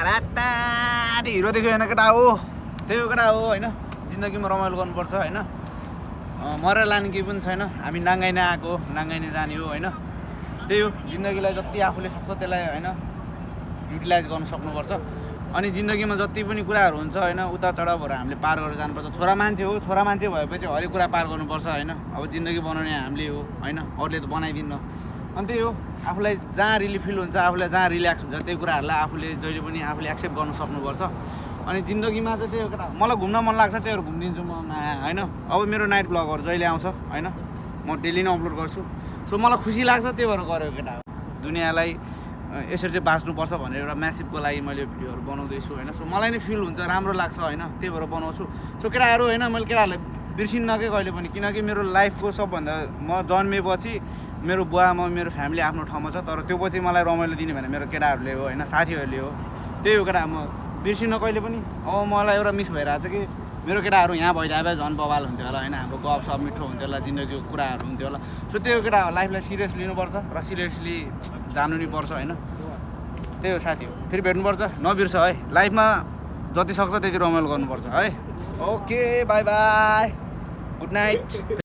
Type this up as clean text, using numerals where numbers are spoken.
टाढाटाढी hero देख्यो होइन केटा हो त्यही हो केटा हो होइन जिन्दगीमा रमाइलो गर्नुपर्छ होइन मरेर लाने केही पनि छैन हामी नाङ्गाइने आएको नाङ्गाइने जाने हो होइन त्यही हो जिन्दगीलाई जति आफूले सक्छ त्यसलाई होइन युटिलाइज गर्न सक्नुपर्छ अनि जिन्दगीमा जति पनि कुराहरू हुन्छ होइन उतार चढावहरू हामीले पार गरेर जानुपर्छ छोरा मान्छे हो छोरा मान्छे भएपछि हरेक कुरा पार गर्नुपर्छ होइन अब जिन्दगी बनाउने हामीले हो होइन अरूले त बनाइदिन्न अनि त्यही हो आफूलाई जहाँ रिलिफ फिल हुन्छ आफूलाई जहाँ रिल्याक्स हुन्छ त्यही कुराहरूलाई आफूले जहिले पनि आफूले एक्सेप्ट गर्न सक्नुपर्छ अनि जिन्दगीमा चाहिँ त्यही हो केटा मलाई घुम्न मन लाग्छ त्यहीहरू घुमिदिन्छु म होइन अब मेरो नाइट ब्लगहरू जहिले आउँछ होइन म डेली नै अपलोड गर्छु सो मलाई खुसी लाग्छ त्यही भएर गरेको केटा दुनियाँलाई यसरी चाहिँ बाँच्नुपर्छ भनेर एउटा म्यासिभको लागि मैले भिडियोहरू बनाउँदैछु होइन सो मलाई नै फिल हुन्छ राम्रो लाग्छ होइन त्यही भएर बनाउँछु सो केटाहरू होइन मैले केटाहरूलाई बिर्सिन्न के कहिले पनि किनकि मेरो लाइफको सबभन्दा म जन्मेपछि मेरो बुवा म मेरो फ्यामिली आफ्नो ठाउँमा छ तर त्यो पछि मलाई रमाइलो दिने भने मेरो केटाहरूले हो होइन साथीहरूले हो त्यही हो केटा म बिर्सिन्न कहिले पनि अब मलाई एउटा मिस भइरहेको छ कि मेरो केटाहरू यहाँ भइदिए भए झन् बवाल हुन्थ्यो होला होइन हाम्रो गफ सब मिठो हुन्थ्यो होला जिन्दगीको कुराहरू हुन्थ्यो होला सो त्यही हो केटा लाइफलाई सिरियस लिनुपर्छ र सिरियसली जानु नि पर्छ होइन त्यही हो साथी हो फेरि भेट्नुपर्छ नबिर्स है लाइफमा जति सक्छ त्यति रमाइलो गर्नुपर्छ है okay by by good night